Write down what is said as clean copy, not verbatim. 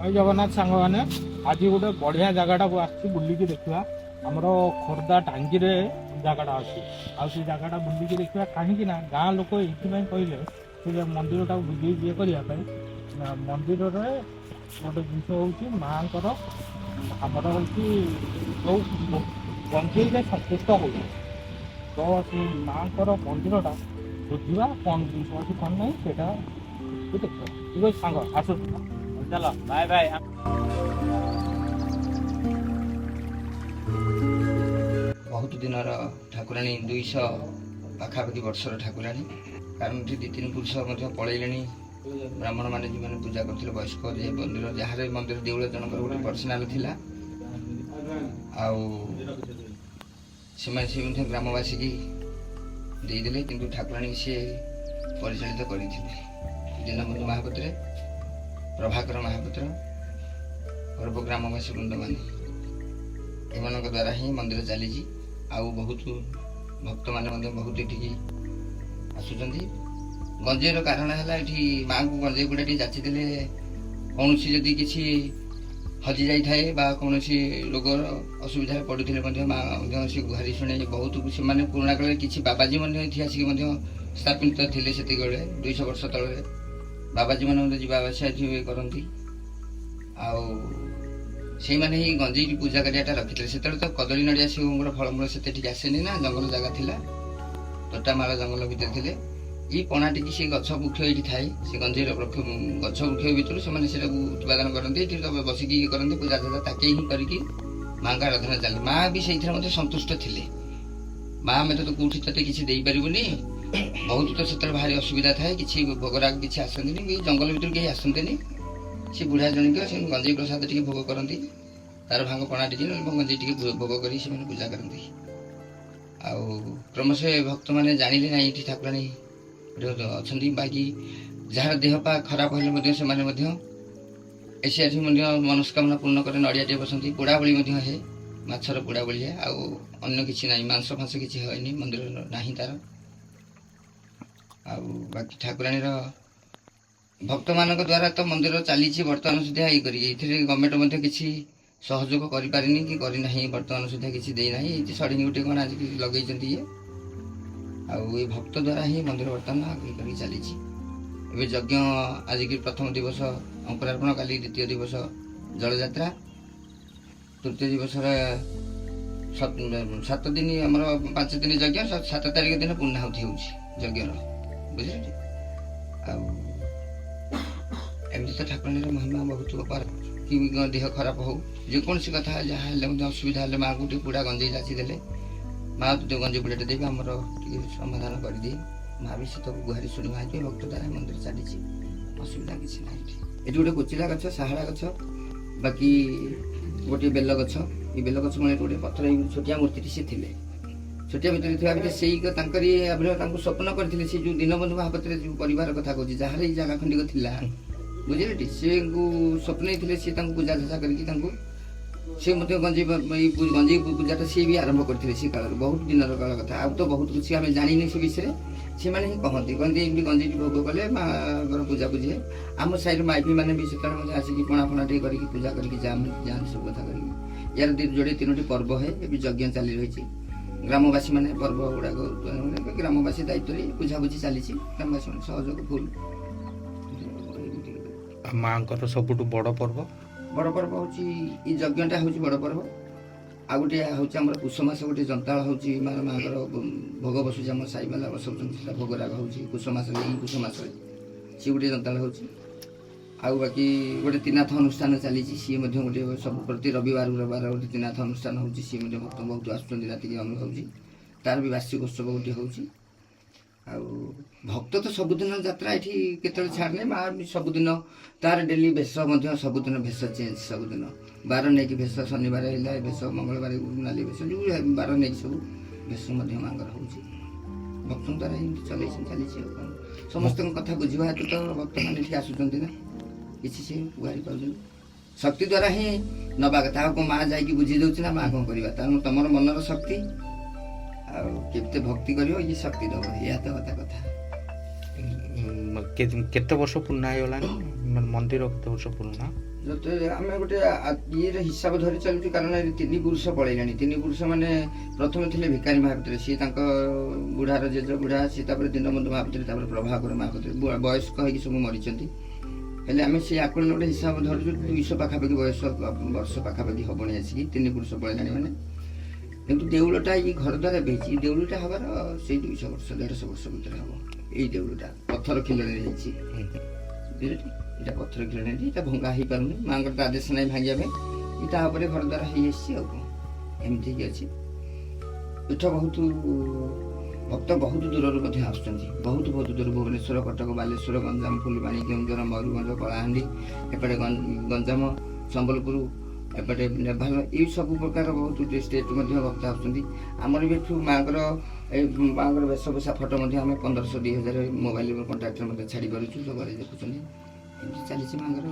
ଜୟ ଜଗନ୍ନାଥ ସାଙ୍ଗମାନେ, ଆଜି ଗୋଟେ ବଢିଆ ଜାଗାଟାକୁ ଆସିଛି ବୁଲିକି ଦେଖିବା। ଆମର ଖୋର୍ଦ୍ଧା ଟାଙ୍ଗିରେ ଜାଗାଟା ଅଛି। ଆଉ ସେ ଜାଗାଟା ବୁଲିକି ଦେଖିବା କାହିଁକି ନା ଗାଁ ଲୋକ ଏଇଥିପାଇଁ କହିଲେ ସେ ମନ୍ଦିରଟାକୁ ବୁଲି ଇଏ କରିବା ପାଇଁ। ମନ୍ଦିରରେ ଗୋଟେ ଜିନିଷ ହେଉଛି ମାଆଙ୍କର ଆମର ହେଉଛି ଯେଉଁ ଗଞ୍ଜେଇରେ ସନ୍ତୁଷ୍ଟ ହେଉଛି। ତ ସେ ମାଆଙ୍କର ମନ୍ଦିରଟା ବୁଝିବା କ'ଣ ଜିନିଷ ଅଛି କ'ଣ ନାହିଁ ସେଇଟା ଦେଖିବା। ଠିକ୍ ଅଛି ସାଙ୍ଗ, ଆସୁଛୁ ଚାଲ ବାଏ ବାଏ। ବହୁତ ଦିନର ଠାକୁରାଣୀ, 200 ପାଖାପାଖି ବର୍ଷର ଠାକୁରାଣୀ। କାରଣ ଏଠି 2-3 ପୁରୁଷ ମଧ୍ୟ ପଳେଇଲେଣି। ବ୍ରାହ୍ମଣ ମାନେ ଯେଉଁମାନେ ପୂଜା କରୁଥିଲେ ବୟସ୍କ, ଯେ ମନ୍ଦିର ଯାହାର ମନ୍ଦିର ଦେଉଳ ଜଣଙ୍କର ଗୋଟେ ପର୍ସନାଲ ଥିଲା। ଆଉ ସେମାନେ ସେ ମଧ୍ୟ ଗ୍ରାମବାସୀକି ଦେଇଦେଲେ, କିନ୍ତୁ ଠାକୁରାଣୀ ସିଏ ପରିଚାଳିତ କରିଥିଲେ। ଦୀନବନ୍ଧୁ ମହାପାତ୍ର, ପ୍ରଭାକର ମହାପାତ୍ର, ପର୍ବ ଗ୍ରାମବାସୀ ବୃନ୍ଦମାନେ, ଏମାନଙ୍କ ଦ୍ୱାରା ହିଁ ମନ୍ଦିର ଚାଲିଛି। ଆଉ ବହୁତ ଭକ୍ତମାନେ ମଧ୍ୟ ବହୁତ ଏଠିକି ଆସୁଛନ୍ତି। ଗଞ୍ଜେଇର କାରଣ ହେଲା ଏଠି ମାଆଙ୍କୁ ଗଞ୍ଜେଇ ଗୁଡ଼ା ଟିକେ ଯାଚିଦେଲେ କୌଣସି ଯଦି କିଛି ହଜି ଯାଇଥାଏ ବା କୌଣସି ରୋଗର ଅସୁବିଧାରେ ପଡ଼ୁଥିଲେ ମଧ୍ୟ ମା ମଧ୍ୟ ସେ ଗୁହାରି ଶୁଣେ। ବହୁତ ସେମାନେ ପୁରୁଣା କାଳରେ କିଛି ବାବାଜୀ ମଧ୍ୟ ଏଠି ଆସିକି ମଧ୍ୟ ସ୍ଥାପିତ ଥିଲେ। ସେତିକିବେଳେ 200 ବର୍ଷ ତଳରେ ବାବାଜୀମାନେ ମଧ୍ୟ ଯିବା ଆସିବା ଏଠି କରନ୍ତି। ଆଉ ସେଇମାନେ ହିଁ ଗଞ୍ଜେଇ ପୂଜା କରିବାଟା ରଖିଥିଲେ। ସେତେବେଳେ ତ କଦଳୀ ନଡ଼ିଆ ଶିବଙ୍କର ଫଳମୂଳ ସେତେ ଟିକେ ଆସେନି ନା, ଜଙ୍ଗଲ ଜାଗା ଥିଲା, ତୋଟାମାଳ ଜଙ୍ଗଲ ଭିତରେ ଥିଲେ। ଏଇ ପଣାଟିକି ସେ ଗଛ ବୃକ୍ଷ ଏଇଠି ଥାଏ। ସେ ଗଞ୍ଜେଇର ଗଛ ବୃକ୍ଷ ଭିତରୁ ସେମାନେ ସେଟାକୁ ଉତ୍ପାଦନ କରନ୍ତି। ଏଠି ବସିକି ଇଏ କରନ୍ତି, ପୂଜା ତାକେଇ ହିଁ କରିକି ମାଆଙ୍କ ଆରାଧନା ଚାଲେ। ମା ବି ସେଇଥିରେ ମଧ୍ୟ ସନ୍ତୁଷ୍ଟ ଥିଲେ। ମା ଆମେ ତ କୋଉଠି ତତେ କିଛି ଦେଇପାରିବୁନି, ବହୁତ ତ ସେତେବେଳେ ଭାରି ଅସୁବିଧା ଥାଏ, କିଛି ଭୋଗରାଗ କିଛି ଆସନ୍ତିନି, କି ଜଙ୍ଗଲ ଭିତରୁ କେହି ଆସନ୍ତିନି। ସେ ବୁଢ଼ା ଜଣିକ ସେ ଗଞ୍ଜେଇ ପ୍ରସାଦ ଟିକେ ଭୋଗ କରନ୍ତି, ତାର ଭାଙ୍ଗ ପଣା ଟିକେ ଗଞ୍ଜେଇ ଟିକେ ଭୋଗ କରି ସେମାନେ ପୂଜା କରନ୍ତି। ଆଉ କ୍ରମଶଃ ଭକ୍ତମାନେ ଜାଣିଲେ ନାହିଁ ଏଠି ଠାକୁରାଣୀ ଅଛନ୍ତି। ବାକି ଯାହାର ଦେହ ପା ଖରାପ ହେଲେ ମଧ୍ୟ ସେମାନେ ମଧ୍ୟ ଏଠି ମଧ୍ୟ ମନସ୍କାମନା ପୂର୍ଣ୍ଣ କରି ନଡ଼ିଆଟିଏ ବସନ୍ତି। ପୋଡ଼ାବଳି ମଧ୍ୟ ହୁଏ, ମାଛର ପୋଡ଼ାବଳି ହୁଏ। ଆଉ ଅନ୍ୟ କିଛି ନାହିଁ, ମାଂସ ଫାଂସ କିଛି ହଏନି, ମନ୍ଦିର ନାହିଁ ତାର। ଆଉ ବାକି ଠାକୁରାଣୀର ଭକ୍ତମାନଙ୍କ ଦ୍ୱାରା ତ ମନ୍ଦିର ଚାଲିଛି ବର୍ତ୍ତମାନ ସୁଦ୍ଧା ଇଏ କରିକି। ଏଥିରେ ଗଭର୍ଣ୍ଣମେଣ୍ଟ ମଧ୍ୟ କିଛି ସହଯୋଗ କରିପାରିନି କି କରିନାହିଁ, ବର୍ତ୍ତମାନ ସୁଦ୍ଧା କିଛି ଦେଇନାହିଁ। ଏଇଠି ସଡ଼ିଙ୍ଗି ଗୋଟେ କ'ଣ ଆଜି ଲଗେଇଛନ୍ତି ଇଏ। ଆଉ ଏଇ ଭକ୍ତ ଦ୍ୱାରା ହିଁ ମନ୍ଦିର ବର୍ତ୍ତମାନ ଇଏ କରିକି ଚାଲିଛି। ଏବେ ଯଜ୍ଞ, ଆଜିକି ପ୍ରଥମ ଦିବସ ଅଙ୍କୁରାର୍ପଣ, କାଲି ଦ୍ୱିତୀୟ ଦିବସ ଜଳଯାତ୍ରା, ତୃତୀୟ ଦିବସରେ 7 ଦିନ ଆମର 5 ଦିନ ଯଜ୍ଞ, 7 ତାରିଖ ଦିନ ପୂର୍ଣ୍ଣାହୁତି ହେଉଛି ଯଜ୍ଞର, ବୁଝିଲେ। ଆଉ ଏମିତି ତ ଠାକୁରାଣୀର ମହିମା ବହୁତ ଅପାର। କି ଦେହ ଖରାପ ହଉ, ଯେକୌଣସି କଥା ଯାହା ହେଲେ ମଧ୍ୟ ଅସୁବିଧା ହେଲେ ମାଆଙ୍କୁ ଟିକେ ପୁଡ଼ା ଗଞ୍ଜେଇ ଯାଚି ଦେଲେ ମା ଗଞ୍ଜେଇ ପୁଡ଼ାଟେ ଦେବେ, ଆମର ଟିକେ ସମାଧାନ କରିଦିଏ। ମା ବି ସେ ତ ଗୁହାରି ଶୁଣି ମାଗିବେ। ଭକ୍ତ ଦ୍ୱାରା ମନ୍ଦିର ଚାଲିଛି, ଅସୁବିଧା କିଛି ନାହିଁ। ଏଠି ଗୋଟେ କୋଚିଲା ଗଛ, ସାହାଡ଼ା ଗଛ, ବାକି ଗୋଟିଏ ବେଲ ଗଛ। ଏ ବେଲ ଗଛ ମୂଳରେ ଗୋଟେ ପଥର ଛୋଟିଆ ମୂର୍ତ୍ତିଟି ସେ ଥିଲେ। ଛୋଟିଆ ଭିତରେ ଥିବା ଭିତରେ ସେଇ ତାଙ୍କରି ଆବିର୍ଭାବ ତାଙ୍କୁ ସ୍ୱପ୍ନ କରିଥିଲେ। ସେ ଯେଉଁ ଦୀନବନ୍ଧୁ ମହାପାତ୍ର ଯେଉଁ ପରିବାର କଥା କହୁଛି, ଯାହାର ଏଇ ଜାଗା ଖଣ୍ଡିକ ଥିଲା, ବୁଝିଲେ, ସେ ସ୍ୱପ୍ନ ଥିଲେ ସେ ତାଙ୍କୁ ପୂଜା ଝାସା କରିକି ତାଙ୍କୁ ସେ ମଧ୍ୟ ଗଞ୍ଜେଇ ପୂଜାଟା ସିଏ ବି ଆରମ୍ଭ କରିଥିଲେ ସେ କାଳରେ, ବହୁତ ଦିନର କାଳ କଥା। ଆଉ ତ ବହୁତ କିଛି ଆମେ ଜାଣିନି ସେ ବିଷୟରେ। ସେମାନେ ହିଁ କହନ୍ତି ଏମିତି ଗଞ୍ଜେଇଟି ଭୋଗ କଲେ ମାଆଙ୍କର ପୂଜା ପୂଜି। ଆମ ସାହିର ମାଇପି ମାନେ ବି ସେତେବେଳେ ମଧ୍ୟ ଆସିକି ପଣା ଫଣା ଟିକେ କରିକି ପୂଜା କରିକି ଯାଆନ୍ତି ସବୁ କଥା କରିକି। ୟାର ଯୋଡ଼େ 3ଟି ପର୍ବ ହୁଏ, ଏବେ ଯଜ୍ଞ ଚାଲି ରହିଛି। ଗ୍ରାମବାସୀ ମାନେ ପର୍ବ ଗୁଡ଼ାକ ଗ୍ରାମବାସୀ ଦାୟିତ୍ୱରେ ବୁଝାବୁଝି ଚାଲିଛି। ଗ୍ରାମବାସୀ ମାନେ ସହଯୋଗ ଫୁଲ୍। ମାଆଙ୍କର ସବୁଠୁ ବଡ଼ ପର୍ବ ହେଉଛି ଏଇ ଯଜ୍ଞଟା ହେଉଛି ବଡ଼ ପର୍ବ। ଆଉ ଗୋଟେ ହେଉଛି ଆମର ପୁଷ ମାସ ଗୋଟେ ଯନ୍ତାଳ ହେଉଛି, ମାଆଙ୍କର ଭୋଗ ବସୁଛି। ଆମ ସାଇବାଲା ବସାଉଛନ୍ତି, ସେଟା ଭୋଗରାଗ ହେଉଛି ପୁଷ ମାସରେ। ଏଇ ପୁଷ ମାସରେ ସିଏ ଗୋଟେ ଯନ୍ତାଳ ହେଉଛି। ଆଉ ବାକି ଗୋଟେ ତ୍ରିନାଥ ଅନୁଷ୍ଠାନ ଚାଲିଛି, ସିଏ ମଧ୍ୟ ଗୋଟେ ସବୁ ପ୍ରତି ରବିବାର ଗୋଟେ ତ୍ରିନାଥ ଅନୁଷ୍ଠାନ ହେଉଛି। ସିଏ ମଧ୍ୟ ଭକ୍ତ ବହୁତ ଆସୁଛନ୍ତି, ରାତିକି ଆମର ହେଉଛି। ତାର ବି ବାର୍ଷିକ ଉତ୍ସବ ଗୋଟେ ହେଉଛି। ଆଉ ଭକ୍ତ ତ ସବୁଦିନ ଯାତ୍ରା ଏଠି କେତେବେଳେ ଛାଡ଼ୁନି। ମା ବି ସବୁଦିନ ତାର ଡେଲି ବେଶ ମଧ୍ୟ, ସବୁଦିନ ଭେଷ ଚେଞ୍ଜ, ସବୁଦିନ ବାର ନେଇକି ଭେଷ। ଶନିବାର ହେଲା ଏ ଭେଷ, ମଙ୍ଗଳବାର ନାଲି ଭେଷ, ଯେଉଁ ବାର ନେଇକି ସବୁ ଭେଷ ମଧ୍ୟ ମାଙ୍କର ହେଉଛି। ଭକ୍ତଙ୍କ ଦ୍ୱାରା ଏମିତି ଚାଲିଛି। ଆଉ କ'ଣ, ସମସ୍ତଙ୍କ କଥା ବୁଝିବା ହେତୁ ତ ଭକ୍ତମାନେ ଏଠି ଆସୁଛନ୍ତି ନା, କିଛି ସେ ଗୁହାରି ପାଉଛନ୍ତି। ଶକ୍ତି ଦ୍ୱାରା ହିଁ ନେବା କଥା। ଆଉ କ'ଣ ମା ଯାଇକି ବୁଝି ଦେଉଛି ନା, ମା କ'ଣ କରିବା? ତେଣୁ ତମର ମନର ଶକ୍ତି ଆଉ କେତେ ଭକ୍ତି କରିବ, ଇଏ ଶକ୍ତି ଦେବ, ଏହା ତ କଥା। କେତେ ବର୍ଷ ପୁରୁଣା ହେଇଗଲାଣି ମନ୍ଦିର? କେତେ ବର୍ଷ ପୁରୁଣା? ଆମେ ଗୋଟେ ଇଏର ହିସାବ ଧରି ଚାଲୁଛୁ, କାରଣ ଏ 3 ପୁରୁଷ ପଳେଇଲାଣି। 3 ପୁରୁଷ ମାନେ ପ୍ରଥମେ ଥିଲେ ଭିକାରୀ ମହାପାତ୍ର, ସିଏ ତାଙ୍କ ବୁଢ଼ାର ଜେଜ ବୁଢ଼ା, ସିଏ ତାପରେ ଦୀନବନ୍ଧୁ ମହାପାତ୍ର, ତାପରେ ପ୍ରଭାକର ମହାପାତ୍ର, ବୟସ୍କ ହେଇକି ସବୁ ମରିଛନ୍ତି। ହେଲେ ଆମେ ସେଇ ଆକଳନ ଗୋଟେ ହିସାବ ଧରୁଛୁ, 200 ପାଖାପାଖି ବର୍ଷ ପାଖାପାଖି ହବଣି ଆସିକି 3 ପୁରୁଷ ପଳେଇଲାଣି ମାନେ। କିନ୍ତୁ ଦେଉଳଟା ଏଇ ଘର ଦ୍ୱାରା ଏବେ ହେଇଛି, ଦେଉଳଟା ହବାର ସେଇ 200 ବର୍ଷ 150 ବର୍ଷ ଭିତରେ ହବ। ଏଇ ଦେଉଳଟା ପଥର ଖିଲଣରେ ହେଇଛି, ଏଇଟା ପଥର ଖିଲଣରେ, ଏଇଟା ଭଙ୍ଗା ହେଇପାରୁନି, ମାଙ୍କର ତ ଆଦେଶ ନାହିଁ ଭାଙ୍ଗିବା ପାଇଁ। ଏଇଟା ଉପରେ ଘର ଦ୍ୱାରା ହେଇଆସିଛି ଆଉ କଣ, ଏମିତି ହେଇକି ଅଛି। ଏଠା ବହୁତ ଭକ୍ତ ବହୁତ ଦୂରରୁ ମଧ୍ୟ ଆସୁଛନ୍ତି, ବହୁତ ଦୂର, ଭୁବନେଶ୍ୱର, କଟକ, ବାଲେଶ୍ୱର, ଗଞ୍ଜାମ, ଫୁଲବାଣୀ, କେଉଁଝର, ମୟୂରଭଞ୍ଜ, କଳାହାଣ୍ଡି, ଏପଟେ ଗଞ୍ଜାମ, ସମ୍ବଲପୁର, ଏପଟେ ନେଭାଲ, ଏଇ ସବୁ ପ୍ରକାର ବହୁତ ଷ୍ଟେଟ୍ ମଧ୍ୟ ଭକ୍ତ ଆସୁଛନ୍ତି। ଆମର ବି ଏଠୁ ମାଙ୍କର ବେଶଭୂଷା ଫଟୋ ମଧ୍ୟ ଆମେ 1500 2000 ମୋବାଇଲ କଣ୍ଟାକ୍ଟରେ ମଧ୍ୟ ଛାଡ଼ି ପାରୁଛୁ, ସବୁଆଡ଼େ ଦେଖୁଛନ୍ତି। ଏମିତି ଚାଲିଛି ମାଙ୍କର।